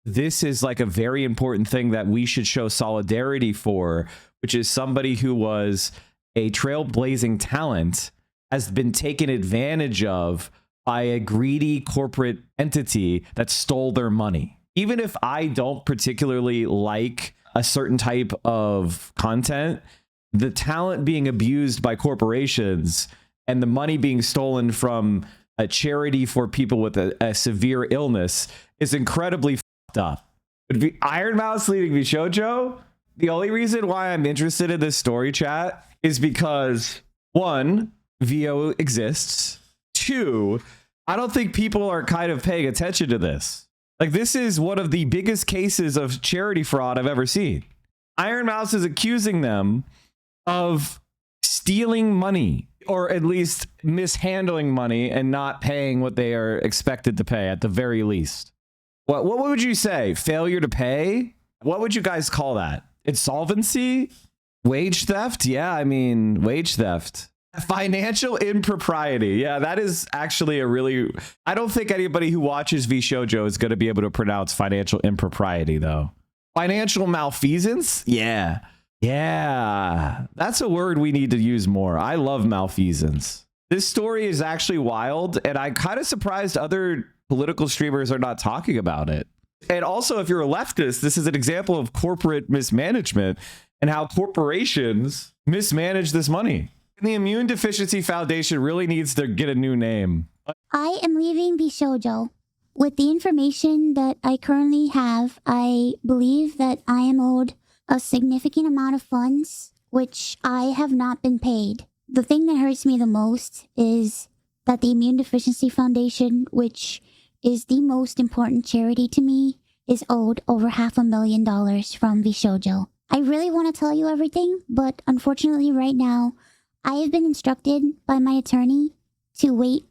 this is like a very important thing that we should show solidarity for, which is somebody who was a trailblazing talent has been taken advantage of by a greedy corporate entity that stole their money. Even if I don't particularly like a certain type of content, the talent being abused by corporations and the money being stolen from a charity for people with a severe illness is incredibly fucked up. But Ironmouse leading Vshojo, the only reason why I'm interested in this story, chat, is because, one, VO exists. Two, I don't think people are kind of paying attention to this. Like, this is one of the biggest cases of charity fraud I've ever seen. Ironmouse is accusing them of stealing money, or at least mishandling money and not paying what they are expected to pay at the very least. What would you say? Failure to pay? What would you guys call that? Insolvency? Wage theft? Yeah, I mean, wage theft. Financial impropriety. Yeah, that is actually a really... I don't think anybody who watches Vshojo is going to be able to pronounce financial impropriety, though. Financial malfeasance? Yeah. Yeah, that's a word we need to use more. I love malfeasance. This story is actually wild, and I'm kind of surprised other political streamers are not talking about it. And also, if you're a leftist, this is an example of corporate mismanagement and how corporations mismanage this money. And the Immune Deficiency Foundation really needs to get a new name. I am leaving Vshojo. With the information that I currently have, I believe that I am owed a significant amount of funds, which I have not been paid. The thing that hurts me the most is that the Immune Deficiency Foundation, which is the most important charity to me, is owed over $500,000 from Vshojo. I really want to tell you everything, but unfortunately right now, I have been instructed by my attorney to wait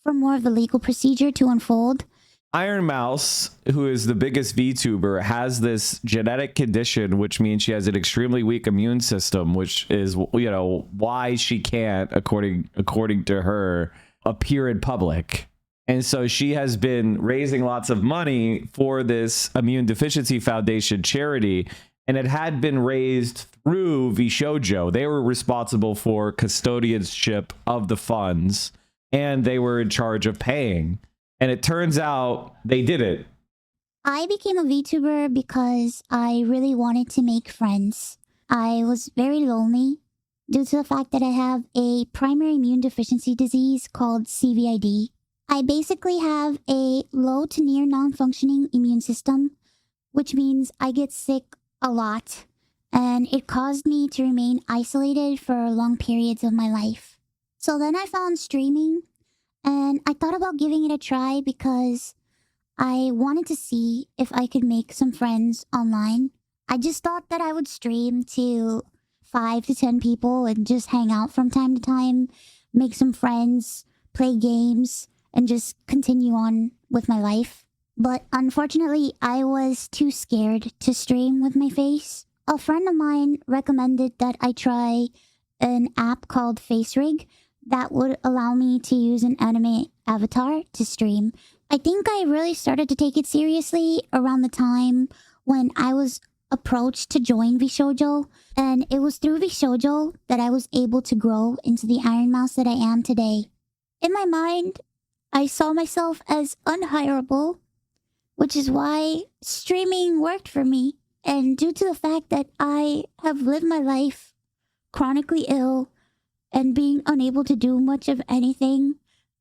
for more of the legal procedure to unfold. Ironmouse, who is the biggest Vtuber, has this genetic condition, which means she has an extremely weak immune system, which is, you know, why she can't, according to her, appear in public. And so she has been raising lots of money for this Immune Deficiency Foundation charity, and it had been raised through Vshojo. They were responsible for custodianship of the funds, and they were in charge of paying. And it turns out they did it. I became a VTuber because I really wanted to make friends. I was very lonely due to the fact that I have a primary immune deficiency disease called CVID. I basically have a low to near non-functioning immune system, which means I get sick a lot, and it caused me to remain isolated for long periods of my life. So then I found streaming, and I thought about giving it a try because I wanted to see if I could make some friends online. I just thought that I would stream to 5 to 10 people and just hang out from time to time, make some friends, play games, and just continue on with my life. But unfortunately, I was too scared to stream with my face. A friend of mine recommended that I try an app called FaceRig that would allow me to use an anime avatar to stream. I think I really started to take it seriously around the time when I was approached to join Vshojo, and it was through Vshojo that I was able to grow into the Ironmouse that I am today. In my mind, I saw myself as unhireable, which is why streaming worked for me. And due to the fact that I have lived my life chronically ill and being unable to do much of anything,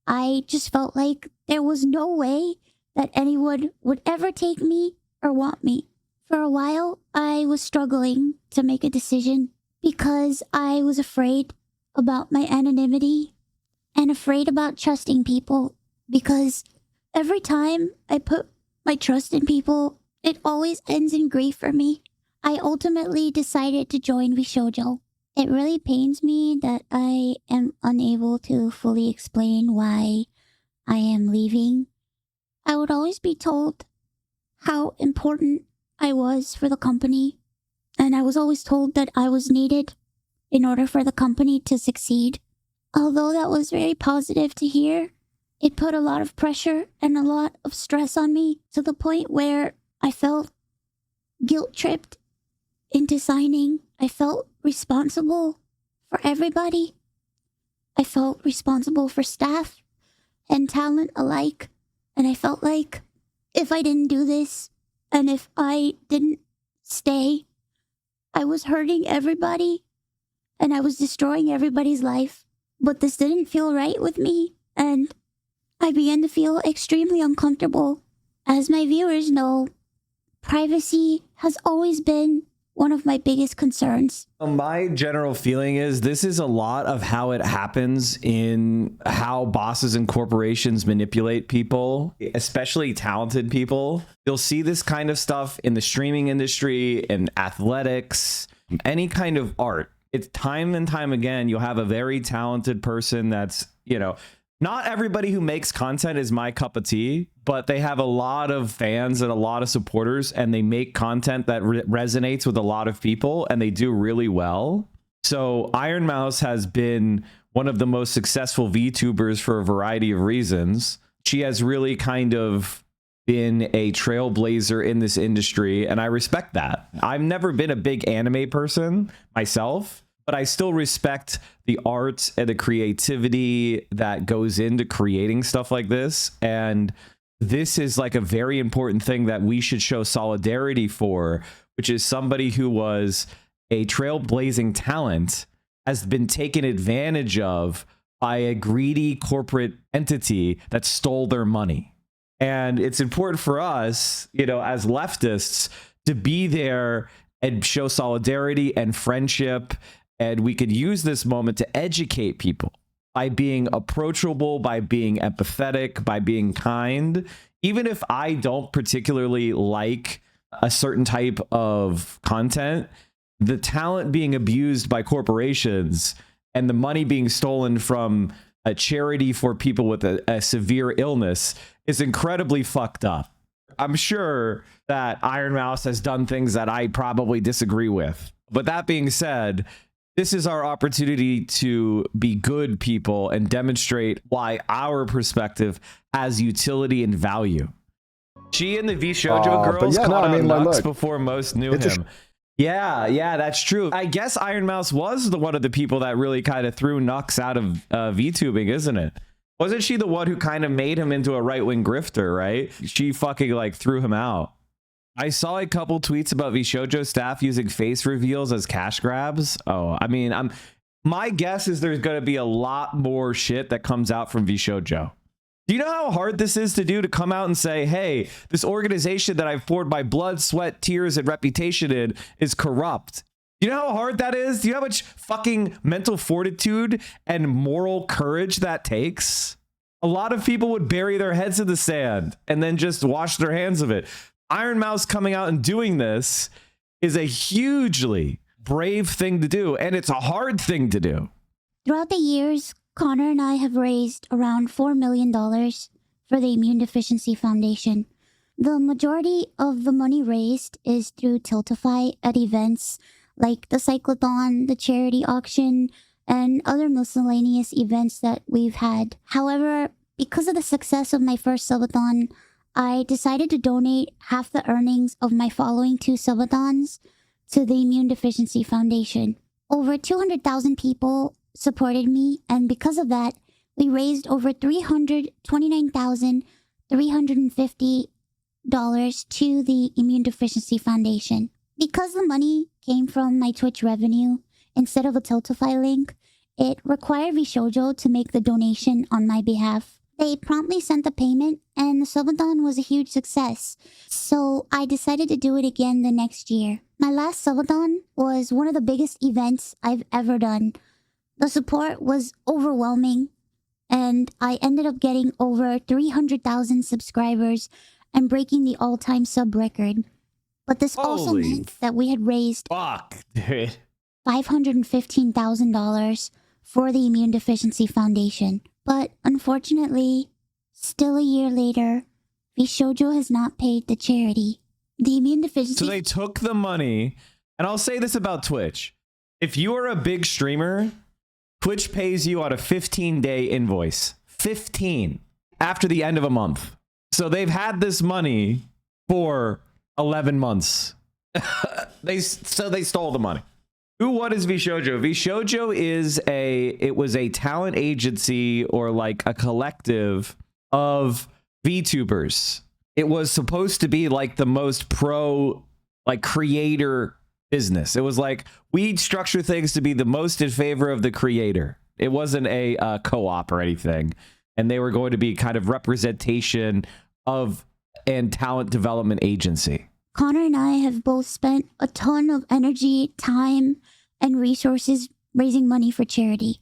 I just felt like there was no way that anyone would ever take me or want me. For a while, I was struggling to make a decision because I was afraid about my anonymity and afraid about trusting people, because every time I put my trust in people, it always ends in grief for me. I ultimately decided to join Vshojo. It really pains me that I am unable to fully explain why I am leaving. I would always be told how important I was for the company, and I was always told that I was needed in order for the company to succeed. Although that was very positive to hear, it put a lot of pressure and a lot of stress on me to the point where I felt guilt-tripped into signing. I felt responsible for everybody. I felt responsible for staff and talent alike. And I felt like if I didn't do this and if I didn't stay, I was hurting everybody and I was destroying everybody's life. But this didn't feel right with me, and I began to feel extremely uncomfortable. As my viewers know, privacy has always been one of my biggest concerns. My general feeling is this is a lot of how it happens in how bosses and corporations manipulate people, especially talented people. You'll see this kind of stuff in the streaming industry, in athletics, any kind of art. It's time and time again, you'll have a very talented person that's, you know, not everybody who makes content is my cup of tea, but they have a lot of fans and a lot of supporters, and they make content that resonates with a lot of people, and they do really well. So Ironmouse has been one of the most successful VTubers for a variety of reasons. She has really kind of been a trailblazer in this industry, and I respect that. I've never been a big anime person myself, but I still respect the art and the creativity that goes into creating stuff like this. And this is like a very important thing that we should show solidarity for, which is somebody who was a trailblazing talent has been taken advantage of by a greedy corporate entity that stole their money. And it's important for us, you know, as leftists, to be there and show solidarity and friendship. And we could use this moment to educate people by being approachable, by being empathetic, by being kind. Even if I don't particularly like a certain type of content, the talent being abused by corporations and the money being stolen from a charity for people with a severe illness is incredibly fucked up. I'm sure that Ironmouse has done things that I probably disagree with. But that being said, this is our opportunity to be good people and demonstrate why our perspective has utility and value. She and the Vshojo girls caught out Nux before most knew him. Yeah, that's true. I guess Ironmouse was one of the people that really kind of threw Nux out of VTubing, isn't it? Wasn't she the one who kind of made him into a right-wing grifter, right? She fucking like threw him out. I saw a couple tweets about Vshojo staff using face reveals as cash grabs. Oh, I mean, my guess is there's going to be a lot more shit that comes out from Vshojo. Do you know how hard this is to do, to come out and say, hey, this organization that I've poured my blood, sweat, tears, and reputation in is corrupt? Do you know how hard that is? Do you know how much fucking mental fortitude and moral courage that takes? A lot of people would bury their heads in the sand and then just wash their hands of it. Ironmouse coming out and doing this is a hugely brave thing to do, and it's a hard thing to do. Throughout the years, Connor and I have raised around $4 million for the Immune Deficiency Foundation. The majority of the money raised is through Tiltify at events like the Cyclothon, the charity auction, and other miscellaneous events that we've had. However, because of the success of my first subathon, I decided to donate half the earnings of my following 2 subathons to the Immune Deficiency Foundation. Over 200,000 people supported me, and because of that, we raised over $329,350 to the Immune Deficiency Foundation. Because the money came from my Twitch revenue instead of a Tiltify link, it required Vshojo to make the donation on my behalf. They promptly sent the payment, and the subathon was a huge success, so I decided to do it again the next year. My last subathon was one of the biggest events I've ever done. The support was overwhelming, and I ended up getting over 300,000 subscribers and breaking the all-time sub record. But this also meant that we had raised $515,000 for the Immune Deficiency Foundation. But unfortunately, still a year later, Vshojo has not paid the charity. The Immune Deficiency... So they took the money, and I'll say this about Twitch. If you are a big streamer, Twitch pays you on a 15-day invoice. 15. After the end of a month. So they've had this money for 11 months. They stole the money. What is Vshojo? Vshojo was a talent agency or like a collective of VTubers. It was supposed to be like the most pro like creator business. It was like we'd structure things to be the most in favor of the creator. It wasn't a co-op or anything. And they were going to be kind of representation of and talent development agency. Connor and I have both spent a ton of energy, time, and resources raising money for charity.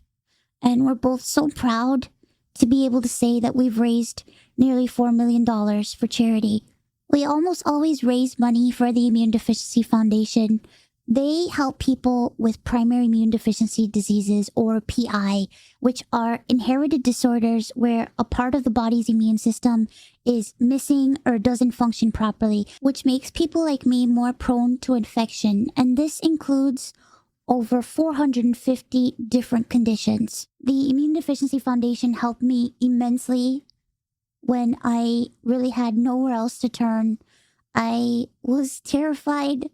And we're both so proud to be able to say that we've raised nearly $4 million for charity. We almost always raise money for the Immune Deficiency Foundation. They help people with primary immune deficiency diseases, or PI, which are inherited disorders where a part of the body's immune system is missing or doesn't function properly, which makes people like me more prone to infection. And this includes over 450 different conditions. The Immune Deficiency Foundation helped me immensely when I really had nowhere else to turn. I was terrified,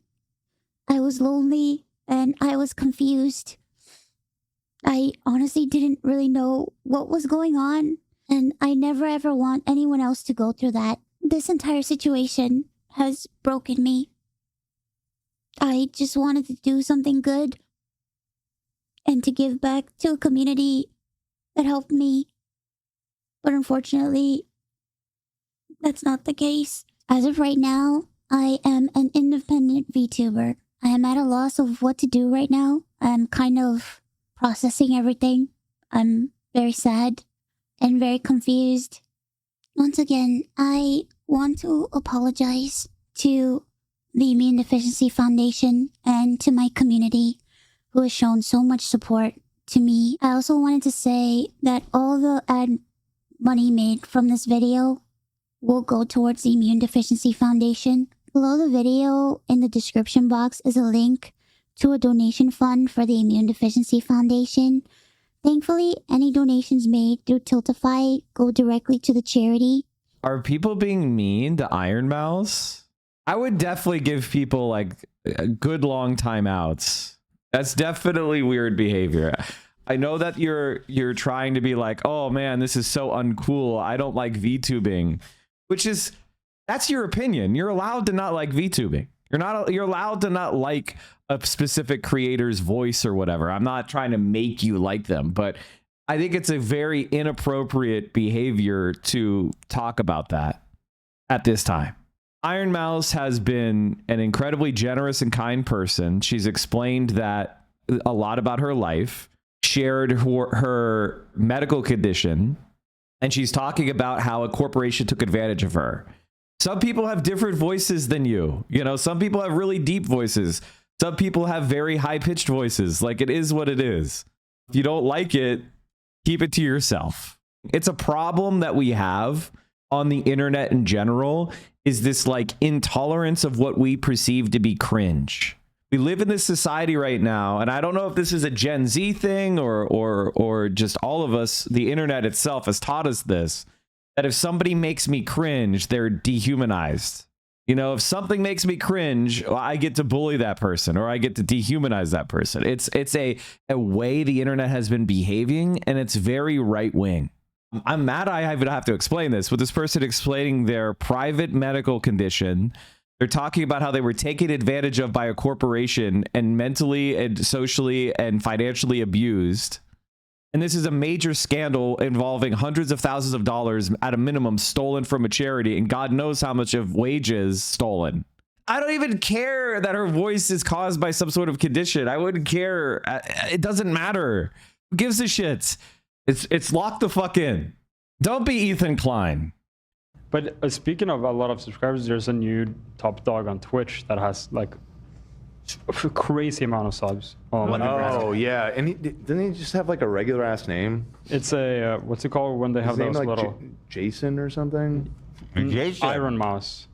I was lonely, and I was confused. I honestly didn't really know what was going on, and I never ever want anyone else to go through that. This entire situation has broken me. I just wanted to do something good and to give back to a community that helped me. But unfortunately, that's not the case. As of right now, I am an independent VTuber. I am at a loss of what to do right now. I'm kind of processing everything. I'm very sad and very confused. Once again, I want to apologize to the Immune Deficiency Foundation and to my community who has shown so much support to me. I also wanted to say that all the ad money made from this video will go towards the Immune Deficiency Foundation. Below the video in the description box is a link to a donation fund for the Immune Deficiency Foundation. Thankfully, any donations made through Tiltify go directly to the charity. Are people being mean to Ironmouse? I would definitely give people like good long timeouts. That's definitely weird behavior. I know that you're trying to be like, oh man, this is so uncool. I don't like VTubing, which is, that's your opinion. You're allowed to not like VTubing. You're allowed to not like a specific creator's voice or whatever. I'm not trying to make you like them, but I think it's a very inappropriate behavior to talk about that at this time. Ironmouse has been an incredibly generous and kind person. She's explained that a lot about her life, shared her medical condition, and she's talking about how a corporation took advantage of her. Some people have different voices than you. You know, some people have really deep voices. Some people have very high-pitched voices. Like, it is what it is. If you don't like it, keep it to yourself. It's a problem that we have on the internet in general, is this like intolerance of what we perceive to be cringe. We live in this society right now, and I don't know if this is a Gen Z thing or just all of us, the internet itself has taught us this, that if somebody makes me cringe, they're dehumanized. You know, if something makes me cringe, I get to bully that person or I get to dehumanize that person. It's a way the internet has been behaving, and it's very right wing. I'm mad I would have to explain this, with this person explaining their private medical condition. They're talking about how they were taken advantage of by a corporation and mentally and socially and financially abused. And this is a major scandal involving hundreds of thousands of dollars at a minimum stolen from a charity, and God knows how much of wages stolen. I don't even care that her voice is caused by some sort of condition. I wouldn't care. It doesn't matter. Who gives a shit? It's locked the fuck in. Don't be Ethan Klein. But speaking of a lot of subscribers, there's a new top dog on Twitch that has like a crazy amount of subs. Oh yeah, and didn't he just have like a regular ass name? It's a what's it called when they have those like little Jason or something? Jason. Ironmouse.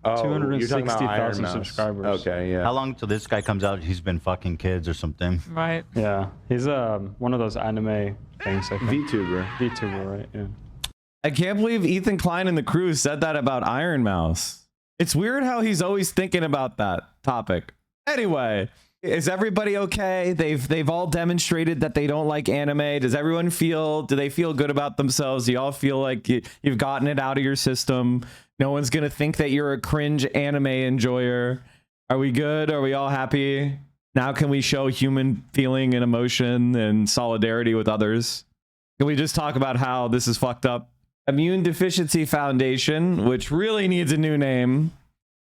Oh, 260,000 subscribers. Okay, yeah. How long till this guy comes out? He's been fucking kids or something. Right. Yeah, he's one of those anime things. I think. VTuber, right? Yeah. I can't believe Ethan Klein and the crew said that about Ironmouse. It's weird how he's always thinking about that topic. Anyway, is everybody okay? They've all demonstrated that they don't like anime. Does everyone do they feel good about themselves? Do y'all feel like you've gotten it out of your system? No one's gonna think that you're a cringe anime enjoyer. Are we good? Are we all happy? Now can we show human feeling and emotion and solidarity with others? Can we just talk about how this is fucked up? Immune Deficiency Foundation, which really needs a new name,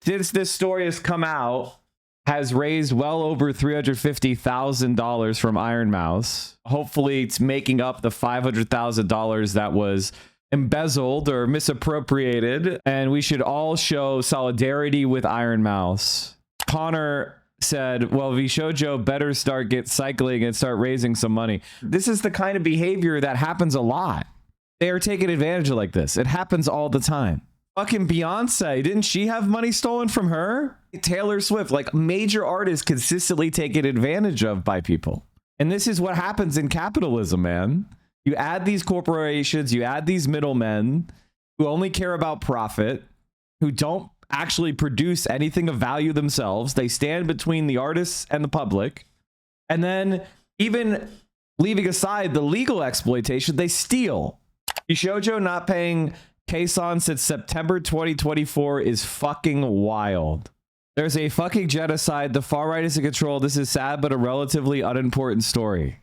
since this story has come out, has raised well over $350,000 from Ironmouse. Hopefully it's making up the $500,000 that was embezzled or misappropriated, and we should all show solidarity with Ironmouse. Connor said, well, Vshojo better get cycling and start raising some money. This is the kind of behavior that happens a lot. They are taking advantage of like this. It happens all the time. Fucking Beyonce, didn't she have money stolen from her? Taylor Swift, like major artists consistently taken advantage of by people. And this is what happens in capitalism, man. You add these corporations, you add these middlemen who only care about profit, who don't actually produce anything of value themselves. They stand between the artists and the public. And then even leaving aside the legal exploitation, they steal. Vshojo not paying Kason since September 2024 is fucking wild. There's a fucking genocide. The far right is in control. This is sad, but a relatively unimportant story.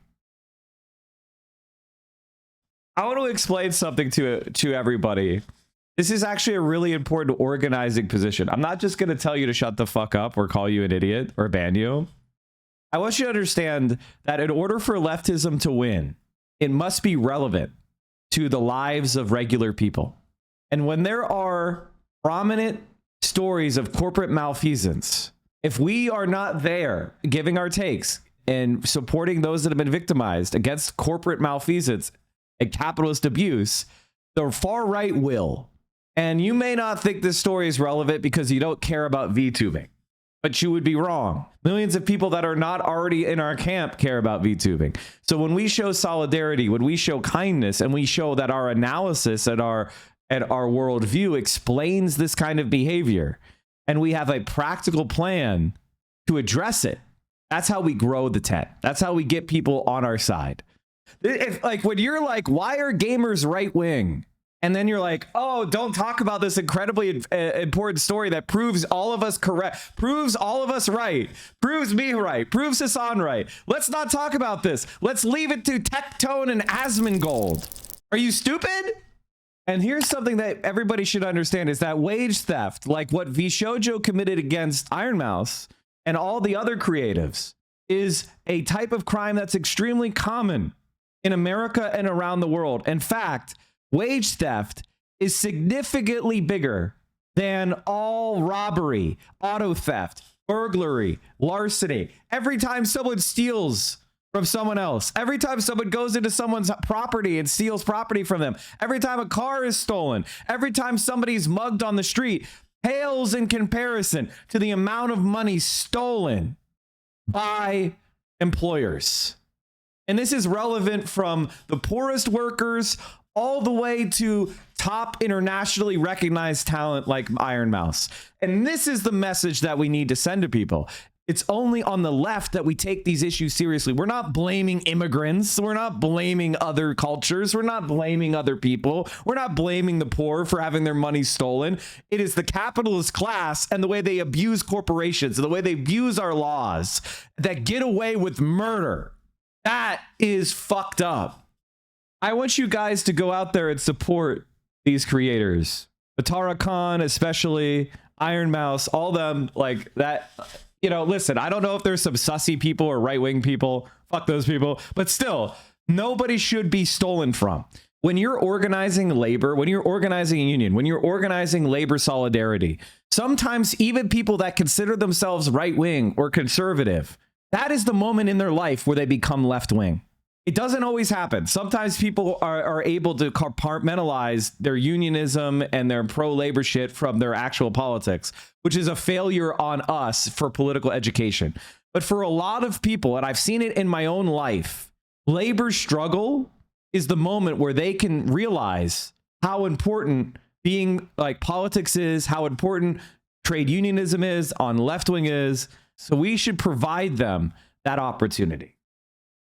I want to explain something to everybody. This is actually a really important organizing position. I'm not just going to tell you to shut the fuck up or call you an idiot or ban you. I want you to understand that in order for leftism to win, it must be relevant to the lives of regular people. And when there are prominent stories of corporate malfeasance, if we are not there giving our takes and supporting those that have been victimized against corporate malfeasance and capitalist abuse, the far right will. And you may not think this story is relevant because you don't care about VTubing, but you would be wrong. Millions of people that are not already in our camp care about VTubing. So when we show solidarity, when we show kindness, and we show that our analysis and our worldview explains this kind of behavior, and we have a practical plan to address it, that's how we grow the tent. That's how we get people on our side. If, like, when you're like, why are gamers right wing? And then you're like, oh, don't talk about this incredibly important story that proves all of us correct, proves all of us right, proves me right, proves Hassan right. Let's not talk about this. Let's leave it to Tectone and Asmongold. Are you stupid? And here's something that everybody should understand is that wage theft, like what Vshojo committed against Ironmouse and all the other creatives, is a type of crime that's extremely common in America and around the world. In fact, wage theft is significantly bigger than all robbery, auto theft, burglary, larceny. Every time someone steals from someone else, every time someone goes into someone's property and steals property from them, every time a car is stolen, every time somebody's mugged on the street, pales in comparison to the amount of money stolen by employers. And this is relevant from the poorest workers all the way to top internationally recognized talent like Ironmouse. And this is the message that we need to send to people. It's only on the left that we take these issues seriously. We're not blaming immigrants. We're not blaming other cultures. We're not blaming other people. We're not blaming the poor for having their money stolen. It is the capitalist class and the way they abuse corporations and the way they abuse our laws that get away with murder. That is fucked up. I want you guys to go out there and support these creators. MataraKan, especially, Ironmouse, all them like that. You know, listen, I don't know if there's some sussy people or right-wing people. Fuck those people. But still, nobody should be stolen from. When you're organizing labor, when you're organizing a union, when you're organizing labor solidarity, sometimes even people that consider themselves right-wing or conservative, that is the moment in their life where they become left-wing. It doesn't always happen. Sometimes people are able to compartmentalize their unionism and their pro-labor shit from their actual politics, which is a failure on us for political education. But for a lot of people, and I've seen it in my own life, labor struggle is the moment where they can realize how important being like politics is, how important trade unionism is, on left wing is. So we should provide them that opportunity.